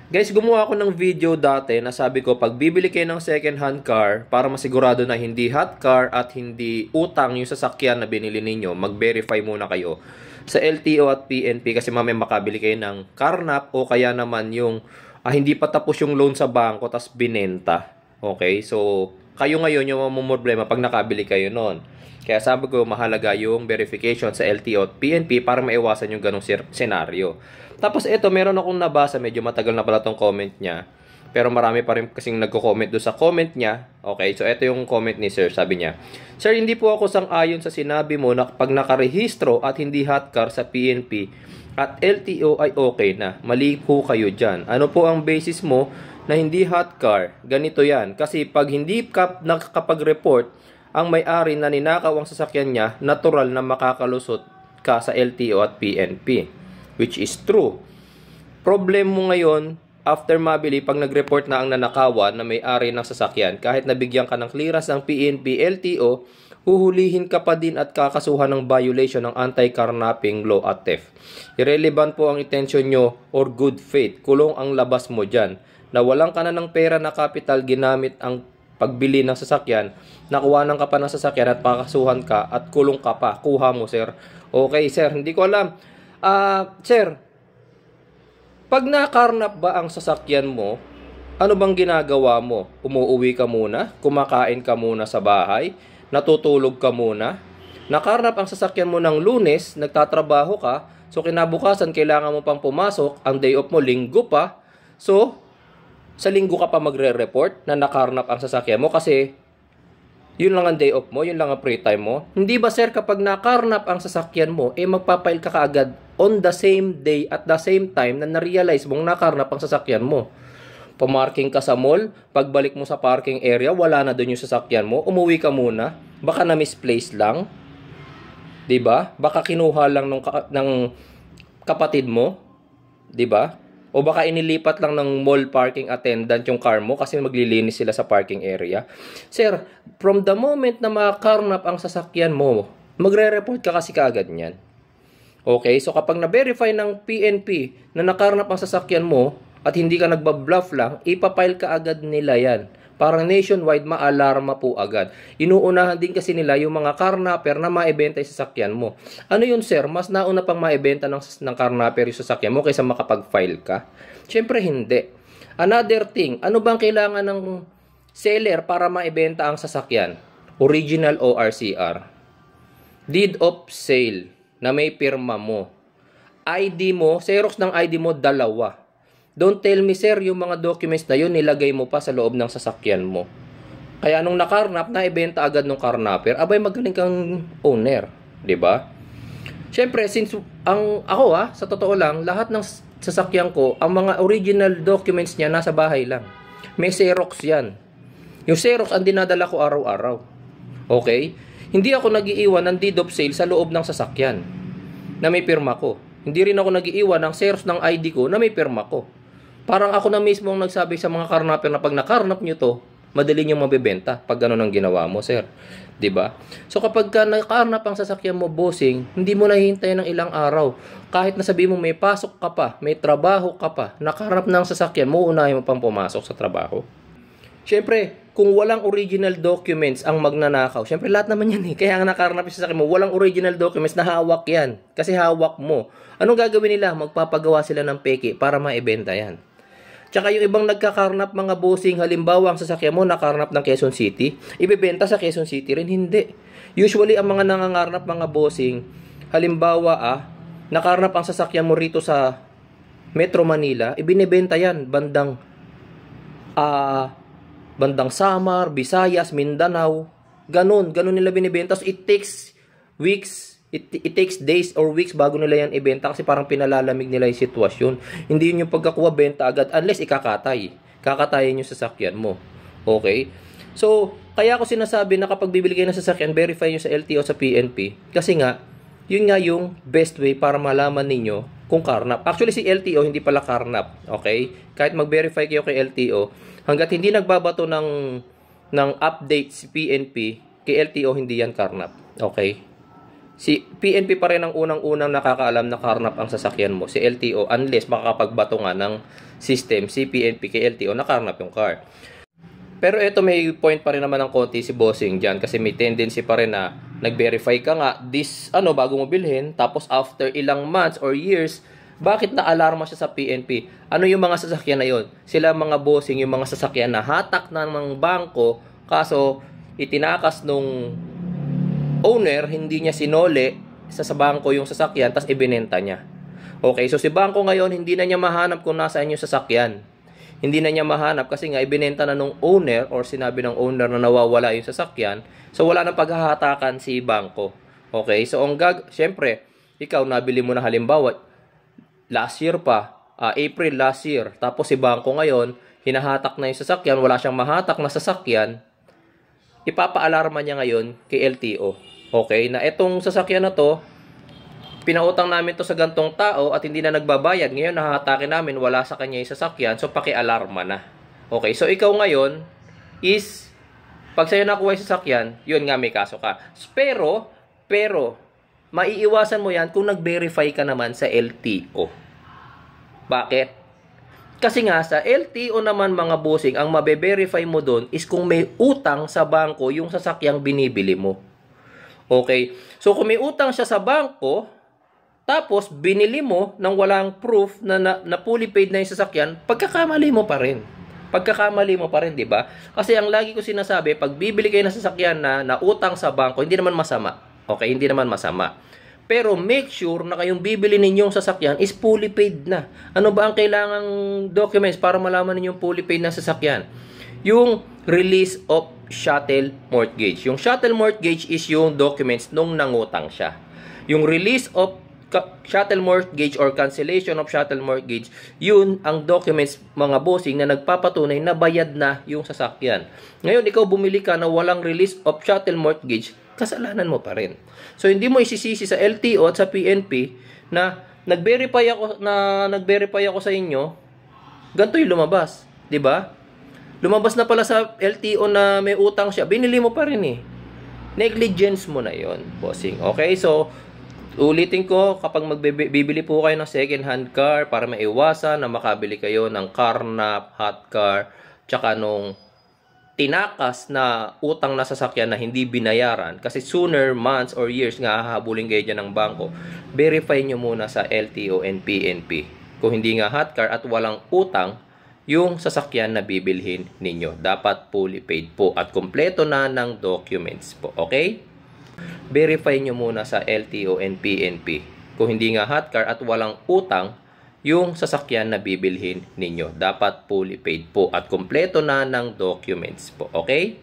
Guys, gumawa ako ng video dati na sabi ko, pag bibili kayo ng second hand car, para masigurado na hindi hot car at hindi utang yung sasakyan na binili ninyo, mag-verify muna kayo sa LTO at PNP kasi mamaya makabili kayo ng carnap o kaya naman yung hindi pa tapos yung loan sa bangko tas binenta. Okay? So, kayo ngayon yung mamumroblema pag nakabili kayo nun. Kaya sabi ko, mahalaga yung verification sa LTO at PNP para maiwasan yung ganong senaryo. Tapos ito, meron akong nabasa, medyo matagal na pala tong comment niya. Pero marami pa rin kasing nagko-comment doon sa comment niya. Okay, so ito yung comment ni Sir, sabi niya. Sir, hindi po ako sang-ayon sa sinabi mo na pag nakarehistro at hindi hot car sa PNP at LTO ay okay na. Mali po kayo dyan. Ano po ang basis mo na hindi hot car? Ganito yan. Kasi pag hindi ka nakakapag-report, ang may-ari na ninakaw ang sasakyan niya, natural na makakalusot ka sa LTO at PNP. Which is true. Problem mo ngayon, after mabili, pag nag-report na ang nanakawan na may-ari ng sasakyan, kahit nabigyan ka ng clearance ng PNP, LTO, huhulihin ka pa din at kakasuhan ng violation ng anti-carnapping law at theft. Irrelevant po ang intention nyo or good faith. Kulong ang labas mo dyan. Nawalan ka na ng pera na capital ginamit ang pagbili ng sasakyan, nakuhanan ka pa ng sasakyan at pakasuhan ka at kulong ka pa. Kuha mo, sir. Okay, sir. Hindi ko alam. Sir, pag nakarnap ba ang sasakyan mo, ano bang ginagawa mo? Umuuwi ka muna? Kumakain ka muna sa bahay? Natutulog ka muna? Nakarnap ang sasakyan mo ng Lunes, nagtatrabaho ka, so kinabukasan kailangan mo pang pumasok, ang day off mo linggo pa, so sa linggo ka pa magre-report na nakarnap ang sasakyan mo kasi yun lang ang day off mo, yun lang ang free time mo. Hindi ba sir, kapag nakarnap ang sasakyan mo, magpapail ka kaagad on the same day at the same time na na-realize mong nakarnap ang sasakyan mo. Pumarking ka sa mall, pagbalik mo sa parking area, wala na doon yung sasakyan mo, umuwi ka muna, baka na-misplace lang. 'Di ba? Baka kinuha lang ng kapatid mo, 'di ba? O baka inilipat lang ng mall parking attendant yung car mo kasi maglilinis sila sa parking area. Sir, from the moment na makarnap ang sasakyan mo, magre-report ka kasi kaagad niyan. Okay, so kapag na-verify ng PNP na nakarnap ang sasakyan mo at hindi ka nagbabluff lang, ipapile ka agad nila yan. Parang nationwide, ma-alarma po agad. Inuunahan din kasi nila yung mga carnapper na maibenta yung sasakyan mo. Ano yun sir? Mas nauna pang maibenta ng carnapper yung sasakyan mo kaysa makapag-file ka? Siyempre hindi. Another thing, ano bang kailangan ng seller para maibenta ang sasakyan? Original ORCR. Deed of sale na may pirma mo. ID mo, Xerox ng ID mo, dalawa. Don't tell me sir, yung mga documents na yun nilagay mo pa sa loob ng sasakyan mo. Kaya nung nakarnap, naibenta agad ng carnapper, abay magaling kang owner, 'di ba? Syempre, since ako sa totoo lang, lahat ng sasakyan ko, ang mga original documents niya nasa bahay lang. May Xerox 'yan. Yung Xerox ang dinadala ko araw-araw. Okay? Hindi ako nag-iiwan ng deed of sale sa loob ng sasakyan na may pirma ko. Hindi rin ako nag-iiwan ng Xerox ng ID ko na may pirma ko. Parang ako na mismo ang nagsabi sa mga carnapper na pag nakarnap nyo to, madali nyo mabibenta pag gano'n ang ginawa mo, sir. 'Di ba? So kapag nakarnap ang sasakyan mo, bossing, hindi mo na hihintayin ng ilang araw. Kahit na sabihin mo may pasok ka pa, may trabaho ka pa, nakarnap na ang sasakyan mo, unahin mo pang pumasok sa trabaho. Siyempre, kung walang original documents ang magnanakaw, siyempre lahat naman yan Kaya ang nakarnap yung sasakyan mo, walang original documents na hawak yan. Kasi hawak mo. Anong gagawin nila? Magpapagawa sila ng peke para maibenta yan. Tsaka yung ibang nagkakarnap mga bossing, halimbawa ang sasakyan mo nakarnap ng Quezon City, ibebenta sa Quezon City rin, hindi. Usually ang mga nangangarnap mga bossing, halimbawa nakarnap ang sasakyan mo rito sa Metro Manila, ibinebenta yan bandang Samar, Visayas, Mindanao, ganun nila binibenta. So it takes weeks, it takes days or weeks bago nila yan ibenta kasi parang pinalalamig nila yung sitwasyon. Hindi yun yung pagkakuha benta agad unless kakatayin yung sasakyan mo. Okay? So, kaya ako sinasabi na kapag bibili kayo ng sasakyan, verify nyo sa LTO sa PNP kasi nga, yun nga yung best way para malaman ninyo kung karnap. Actually, si LTO hindi pala karnap. Okay? Kahit mag-verify kayo kay LTO, hanggat hindi nagbabato ng update si PNP, kay LTO hindi yan karnap. Okay? Si PNP pa rin ang unang-unang nakakaalam na karnap ang sasakyan mo. Si LTO, unless makakapagbato nga ng system, si PNP kay LTO na karnap yung car. Pero ito may point pa rin naman ng konti si bossing dyan kasi may tendency pa rin na nag-verify ka nga bago mo bilhin, tapos after ilang months or years, bakit na-alarma siya sa PNP? Ano yung mga sasakyan na yon? Sila mga bossing, yung mga sasakyan na hatak na ng bangko, kaso itinakas nung owner, hindi niya sinole sa bangko yung sasakyan, tapos ibinenta niya. Okay, so si bangko ngayon, hindi na niya mahanap kung nasaan yung sasakyan. Hindi na niya mahanap kasi nga ibinenta na nung owner or sinabi ng owner na nawawala yung sasakyan. So wala nang paghahatakan si bangko. Okay, so syempre, ikaw nabili mo na halimbawa last year pa, April last year. Tapos si bangko ngayon, hinahatak na yung sasakyan, wala siyang mahatak na sasakyan. Ipapa-alarma niya ngayon kay LTO. Okay, na itong sasakyan na to, pinautang namin to sa gantong tao at hindi na nagbabayad. Ngayon, nahahatakin namin, wala sa kanya yung sasakyan. So, paki-alarma na. Okay, so ikaw ngayon is, pag sa'yo nakuha yung sasakyan, yun nga may kaso ka. Pero, maiiwasan mo yan kung nag-verify ka naman sa LTO. Bakit? Kasi nga, sa LTO naman mga bossing, ang mabe-verify mo doon is kung may utang sa bangko yung sasakyang binibili mo. Okay, so kung may utang siya sa bangko, tapos, binili mo nang walang proof na fully paid na yung sasakyan, pagkakamali mo pa rin. Pagkakamali mo pa rin, di ba? Kasi ang lagi ko sinasabi, pag bibili kayo ng sasakyan na utang sa bangko, hindi naman masama. Okay, hindi naman masama. Pero make sure na kayong bibili ninyong sasakyan is fully paid na. Ano ba ang kailangang documents para malaman ninyong fully paid na sasakyan? Yung release of chattel mortgage. Yung chattel mortgage is yung documents nung nangutang siya. Yung release of chattel mortgage or cancellation of chattel mortgage, yun ang documents mga bossing na nagpapatunay na bayad na yung sasakyan. Ngayon, ikaw bumili ka na walang release of chattel mortgage, kasalanan mo pa rin. So, hindi mo isisisi sa LTO at sa PNP na nag-verify ako sa inyo, ganito yung lumabas. 'Di ba? Lumabas na pala sa LTO na may utang siya, binili mo pa rin eh. Negligence mo na yon, bossing. Okay, so ulitin ko, kapag bibili po kayo ng second hand car para maiwasan na makabili kayo ng carnap, hot car, tsaka nung tinakas na utang na sasakyan na hindi binayaran, kasi sooner, months or years nga hahabulin kayo dyan ng bangko, verify nyo muna sa LTO and PNP. Kung hindi nga hot car at walang utang, yung sasakyan na bibilhin ninyo. Dapat fully paid po at kompleto na ng documents po. Okay? Verify nyo muna sa LTO and PNP. Kung hindi nga hot car at walang utang, yung sasakyan na bibilhin ninyo. Dapat fully paid po at kompleto na ng documents po. Okay?